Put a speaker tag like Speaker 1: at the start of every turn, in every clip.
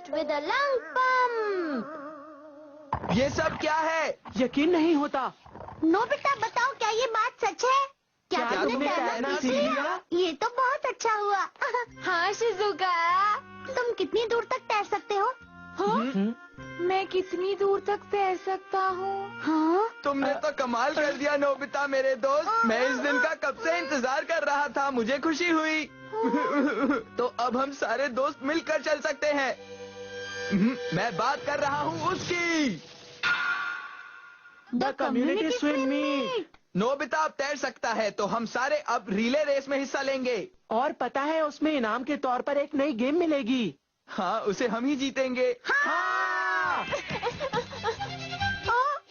Speaker 1: Test with a lung pump.
Speaker 2: ये सब क्या है?
Speaker 3: यकीन नहीं होता।
Speaker 1: नोबिता बताओ, क्या ये बात सच है? क्या
Speaker 3: क्या
Speaker 1: तुमने
Speaker 3: तुमने
Speaker 1: तैरना
Speaker 3: तैरना
Speaker 1: सीख
Speaker 3: सीख
Speaker 1: लिया?
Speaker 3: लिया?
Speaker 1: ये तो बहुत अच्छा हुआ।
Speaker 4: हाँ शिजुका,
Speaker 1: तुम कितनी दूर तक तैर सकते हो?
Speaker 4: मैं कितनी दूर तक तैर सकता हूँ?
Speaker 1: हाँ?
Speaker 2: तुमने तो कमाल कर दिया नोबिता मेरे दोस्त। मैं इस दिन का कब से इंतजार कर रहा था, मुझे खुशी हुई। तो अब हम सारे दोस्त मिलकर चल सकते हैं। मैं बात कर रहा हूँ उसकी।
Speaker 3: The community swim meet.
Speaker 2: Nobita अब तैर सकता है, तो हम सारे अब रिले रेस में हिस्सा लेंगे।
Speaker 3: और पता है, उसमें इनाम के तौर पर एक नई गेम मिलेगी।
Speaker 2: हाँ, उसे हम ही जीतेंगे।
Speaker 3: हाँ!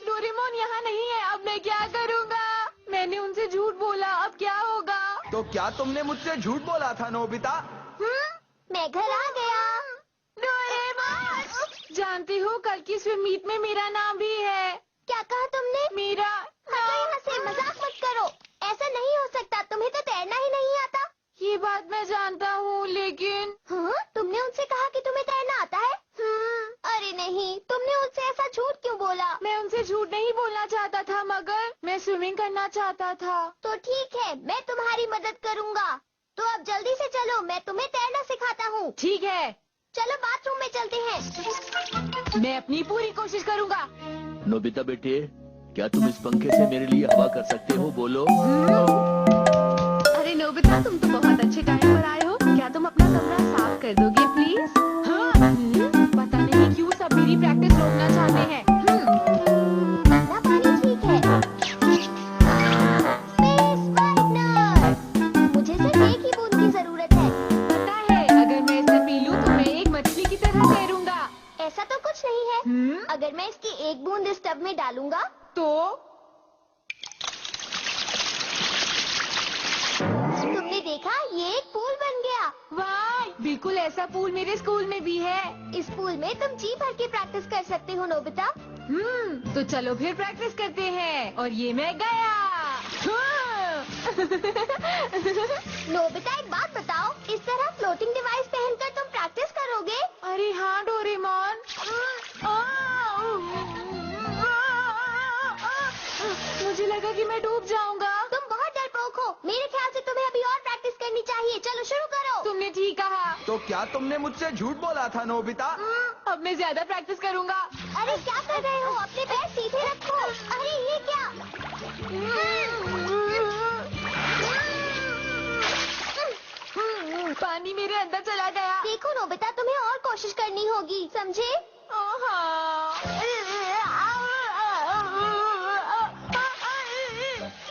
Speaker 4: डोरेमोन यहाँ नहीं है, अब मैं क्या करूँगा? मैंने उनसे झूठ बोला, अब क्या होगा?
Speaker 2: तो क्या तुमने मुझसे झूठ बोला था नोबिता?
Speaker 1: मैं घर आ गया।
Speaker 4: डोरेमोन! जानती हो, कल की स्विम मीट में मेरा नाम भी है।
Speaker 1: क्या कहा तुमने?
Speaker 4: मेरा
Speaker 1: हटो यहाँ से, मजाक मत करो। ऐसा नहीं हो सकता, तुम्हें तो तैरना ही नहीं आता।
Speaker 4: ये बात मैं जानता हूँ, लेकिन
Speaker 1: हाँ? तुमने उनसे कहा कि तुम्हें तैरना आता है? अरे नहीं, तुमने उनसे ऐसा झूठ क्यों बोला?
Speaker 4: मैं उनसे झूठ नहीं बोलना चाहता था, मगर मैं स्विमिंग करना चाहता था।
Speaker 1: तो ठीक है, मैं तुम्हारी मदद करूँगा। तो अब जल्दी से चलो, मैं तुम्हें तैरना सिखाता हूँ।
Speaker 4: ठीक है,
Speaker 1: चलो बाथरूम में चलते हैं।
Speaker 4: मैं अपनी पूरी कोशिश करूँगा।
Speaker 5: नोबिता बेटे, क्या तुम इस पंखे से मेरे लिए हवा कर सकते हो? बोलो।
Speaker 4: अरे नोबिता, तुम तो बहुत अच्छे टाइम पर आए हो। क्या तुम अपना कमरा साफ कर दोगे प्लीज? हाँ। पता नहीं क्यों सब मेरी प्रैक्टिस रोकना चाहते हैं।
Speaker 1: ना पानी ठीक है। Space whitener. मुझे सिर्फ एक ही बूंद की जरूरत है।
Speaker 4: पता है, अगर मैं इसे पी लूं तो मैं एक मछली की तरह तैरूंगा।
Speaker 1: ऐसा तो कुछ नहीं है। अगर मैं इसकी एक बूंद इस टब में डालूंगा
Speaker 4: तो
Speaker 1: तुमने देखा, ये एक पूल बन गया।
Speaker 4: वाह, बिल्कुल ऐसा पूल मेरे स्कूल में भी है।
Speaker 1: इस पूल में तुम जी भर के प्रैक्टिस कर सकते हो नोबिता।
Speaker 4: तो चलो फिर प्रैक्टिस करते हैं। और ये मैं गया। हाँ।
Speaker 1: नोबिता, एक बात बताओ, इस तरह फ्लोटिंग डिवाइस पहनकर तुम प्रैक्टिस करोगे?
Speaker 4: अरे हाँ डोरेमोन। मुझे लगा कि मैं डूब जाऊंगा।
Speaker 1: तुम बहुत डरपोक हो। मेरे ख्याल से तुम्हें अभी और प्रैक्टिस करनी चाहिए। चलो शुरू करो।
Speaker 4: तुमने ठीक कहा।
Speaker 2: तो क्या तुमने मुझसे झूठ बोला था नोबिता?
Speaker 4: अब मैं ज्यादा प्रैक्टिस करूंगा।
Speaker 1: अरे क्या कर रहे हो? अपने पैर सीधे रखो। अरे ये क्या?
Speaker 4: पानी मेरे अंदर चला गया।
Speaker 1: देखो नोबिता, तुम्हें और कोशिश करनी होगी, समझे?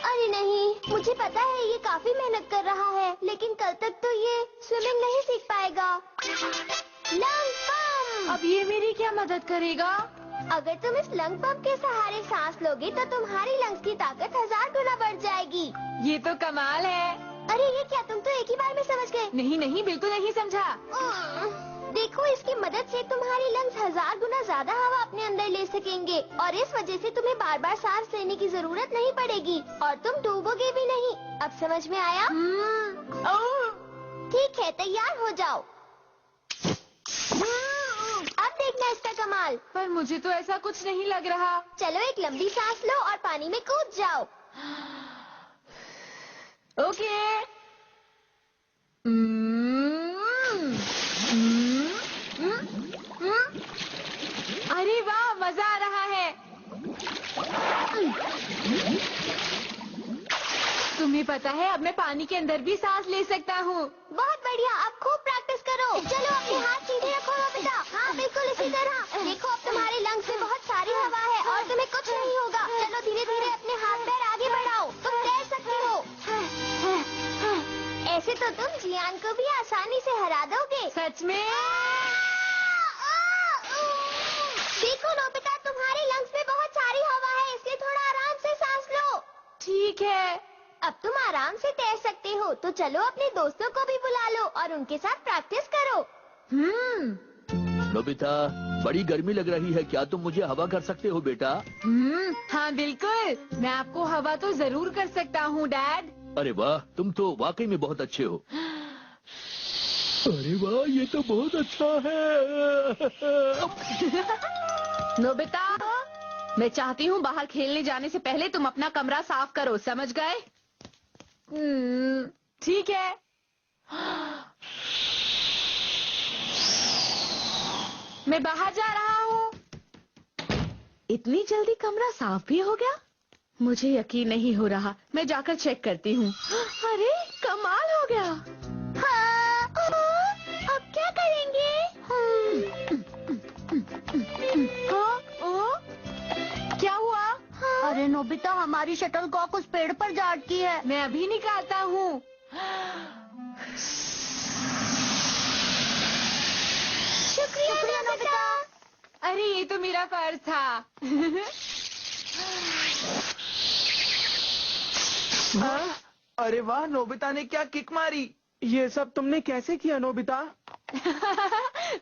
Speaker 1: अरे नहीं, मुझे पता है ये काफी मेहनत कर रहा है, लेकिन कल तक तो ये स्विमिंग नहीं सीख पाएगा। Lung pump.
Speaker 4: अब ये मेरी क्या मदद करेगा?
Speaker 1: अगर तुम इस लंग पंप के सहारे सांस लोगे तो तुम्हारी लंग्स की ताकत 1000 गुना बढ़ जाएगी।
Speaker 4: ये तो कमाल है।
Speaker 1: अरे ये क्या, तुम तो एक ही बार में समझ गए।
Speaker 4: नहीं नहीं, बिल्कुल नहीं समझा।
Speaker 1: देखो, इसकी मदद से तुम्हारी लंग्स 1000 गुना ज्यादा हवा अपने अंदर ले सकेंगे और इस वजह से तुम्हें बार बार सांस लेने की जरूरत नहीं पड़ेगी और तुम डूबोगे भी नहीं। अब समझ में आया? ठीक है, तैयार हो जाओ। अब देखना इसका कमाल।
Speaker 4: पर मुझे तो ऐसा कुछ नहीं लग रहा।
Speaker 1: चलो एक लंबी सांस लो और पानी में कूद जाओ।
Speaker 4: ओके। अरे वाह, मजा आ रहा है। तुम्हें पता है, अब मैं पानी के अंदर भी सांस ले सकता हूँ।
Speaker 1: बहुत बढ़िया, अब खूब प्रैक्टिस करो। चलो अपने हाथ सीधे रखो नोबिता। हाँ बिल्कुल इसी तरह। देखो, अब तुम्हारे लंग्स में बहुत सारी हवा है और तुम्हें कुछ नहीं होगा। चलो धीरे धीरे अपने हाथ पैर आगे बढ़ाओ, तुम तैर सकते हो। ऐसे तो तुम जियान को भी आसानी से हरा दोगे।
Speaker 4: सच में?
Speaker 1: देखो नोबिता, तुम्हारे लंग्स में बहुत सारी हवा है, इसलिए थोड़ा आराम से सांस लो।
Speaker 4: ठीक है।
Speaker 1: अब तुम आराम से तैर सकते हो, तो चलो अपने दोस्तों को भी बुला लो और उनके साथ प्रैक्टिस करो।
Speaker 5: नोबिता, बड़ी गर्मी लग रही है, क्या तुम मुझे हवा कर सकते हो बेटा?
Speaker 4: हाँ बिल्कुल, मैं आपको हवा तो जरूर कर सकता हूँ डैड।
Speaker 5: अरे वाह, तुम तो वाकई में बहुत अच्छे हो। अरे वाह, ये तो बहुत अच्छा है।
Speaker 4: नोबिता, मैं चाहती हूँ बाहर खेलने जाने से पहले तुम अपना कमरा साफ करो, समझ गए? ठीक है। मैं बाहर जा रहा हूँ। इतनी जल्दी कमरा साफ भी हो गया? मुझे यकीन नहीं हो रहा। मैं जाकर चेक करती हूँ। अरे कमाल हो गया।
Speaker 1: हाँ, अब क्या करेंगे?
Speaker 4: हाँ? क्या हुआ?
Speaker 1: अरे नोबिता, हमारी शटल कॉक उस पेड़ पर जा अटकी है।
Speaker 4: मैं अभी निकालता हूँ।
Speaker 1: शुक्रिया नोबिता।
Speaker 4: अरे ये तो मेरा पर्स था।
Speaker 2: अरे वाह, नोबिता ने क्या किक मारी।
Speaker 3: ये सब तुमने कैसे किया नोबिता?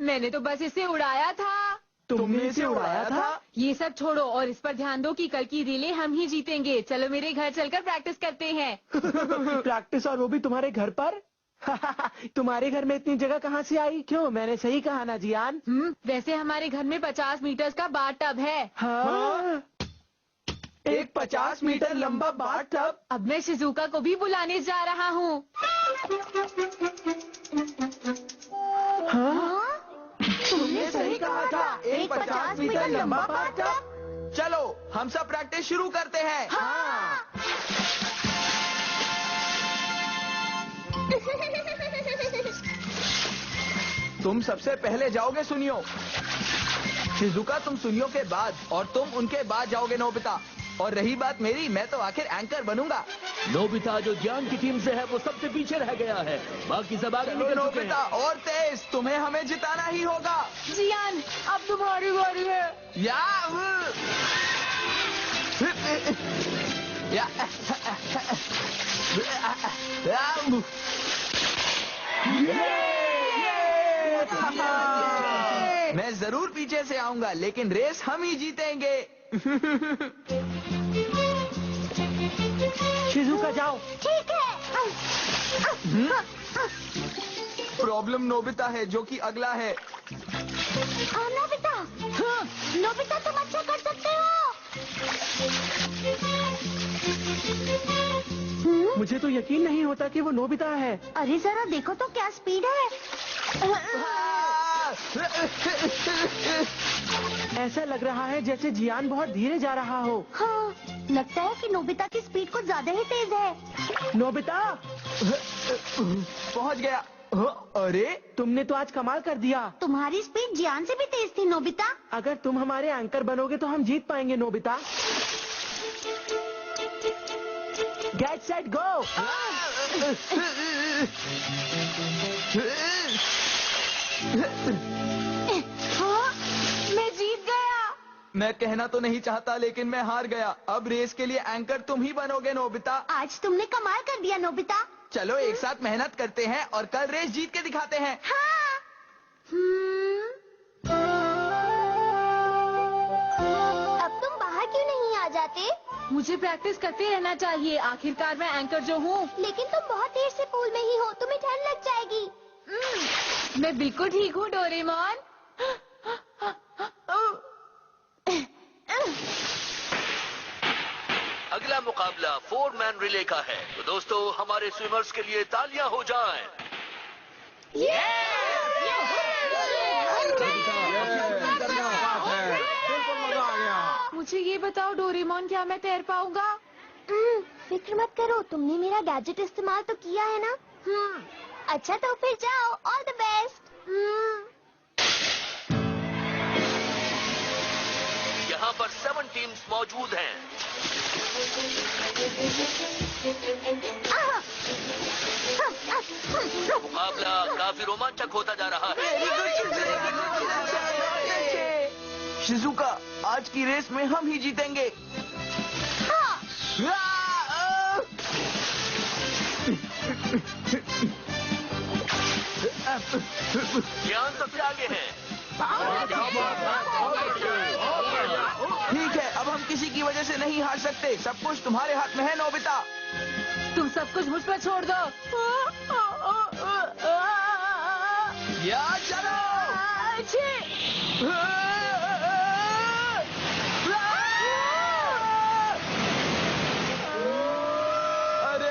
Speaker 4: मैंने तो बस इसे उड़ाया था।
Speaker 2: तुमने इसे उड़ाया था?
Speaker 4: ये सब छोड़ो और इस पर ध्यान दो कि कल की रिले हम ही जीतेंगे। चलो मेरे घर चलकर प्रैक्टिस करते हैं।
Speaker 3: प्रैक्टिस, और वो भी तुम्हारे घर पर? तुम्हारे घर में इतनी जगह कहाँ से आई? क्यों, मैंने सही कहा ना जियान?
Speaker 4: वैसे हमारे घर में 50 मीटर का बाथ टब है।
Speaker 3: हाँ?
Speaker 2: एक 50 मीटर लंबा बाथ टब?
Speaker 4: अब मैं शिजुका को भी बुलाने जा रहा हूँ।
Speaker 3: हाँ?
Speaker 2: तुमने सही कहा था, एक 50 मीटर लंबा बाथ टब। चलो हम सब प्रैक्टिस शुरू करते हैं।
Speaker 3: हाँ।
Speaker 2: तुम सबसे पहले जाओगे सुनियो। शिजुका तुम सुनियो के बाद और तुम उनके बाद जाओगे नोबिता। और रही बात मेरी, मैं तो आखिर एंकर बनूंगा।
Speaker 5: नोबिता जो ज्ञान की टीम से है वो सबसे पीछे रह गया है। बाकी सब आगे निकल चुके
Speaker 2: नोबिता
Speaker 5: हैं। और
Speaker 2: तेज, तुम्हें हमें जिताना ही होगा।
Speaker 4: जियान, अब तुम्हारी बारी है।
Speaker 2: या मैं जरूर पीछे से आऊंगा, लेकिन रेस हम ही जीतेंगे।
Speaker 3: शिजुका जाओ।
Speaker 1: ठीक है।
Speaker 2: प्रॉब्लम नोबिता है जो कि अगला है।
Speaker 1: नोबिता, नोबिता तुम अच्छा कर सकते हो।
Speaker 3: मुझे तो यकीन नहीं होता कि वो नोबिता है।
Speaker 1: अरे जरा देखो तो क्या स्पीड है।
Speaker 3: ऐसा लग रहा है जैसे जियान बहुत धीरे जा रहा हो।
Speaker 1: हाँ, लगता है कि नोबिता की स्पीड कुछ ज्यादा ही तेज है।
Speaker 3: नोबिता,
Speaker 2: पहुंच गया। अरे
Speaker 3: तुमने तो आज कमाल कर दिया।
Speaker 1: तुम्हारी स्पीड जियान से भी तेज थी नोबिता।
Speaker 3: अगर तुम हमारे एंकर बनोगे तो हम जीत पाएंगे नोबिता। Get set go.
Speaker 1: हाँ?
Speaker 4: मैं जीत गया।
Speaker 2: मैं कहना तो नहीं चाहता, लेकिन मैं हार गया। अब रेस के लिए एंकर तुम ही बनोगे नोबिता।
Speaker 1: आज तुमने कमाल कर दिया नोबिता।
Speaker 2: चलो एक साथ मेहनत करते हैं और कल रेस जीत के दिखाते हैं।
Speaker 1: हाँ। अब तुम बाहर क्यों नहीं आ जाते?
Speaker 4: मुझे प्रैक्टिस करते रहना चाहिए। आखिरकार मैं एंकर जो हूँ।
Speaker 1: लेकिन तुम बहुत देर से पूल में ही हो, तुम्हें ठंड लग जाएगी।
Speaker 4: मैं बिल्कुल ठीक हूँ डोरेमोन।
Speaker 5: अगला मुकाबला 4 मैन रिले का है। तो दोस्तों हमारे स्विमर्स के लिए तालियां हो जाएं।
Speaker 4: मुझे ये बताओ डोरेमोन, क्या मैं तैर पाऊंगा?
Speaker 1: फिक्र मत करो, तुमने मेरा गैजेट इस्तेमाल तो किया है ना। अच्छा तो फिर जाओ, ऑल द बेस्ट।
Speaker 5: यहाँ पर 7 टीम्स मौजूद हैं। मुकाबला काफी रोमांचक होता जा रहा है।
Speaker 2: शिजुका, आज की रेस में हम ही जीतेंगे।
Speaker 5: ज्ञान सबसे आगे है।
Speaker 2: ठीक है, अब हम किसी की वजह से नहीं हार सकते। सब कुछ तुम्हारे हाथ में है नोबिता।
Speaker 4: तुम सब कुछ मुझ पर छोड़ दो।
Speaker 2: अरे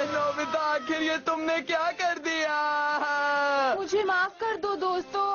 Speaker 2: नोबिता, आखिर ये तुमने क्या कर दिया?
Speaker 4: मुझे माफ कर दो दोस्तों।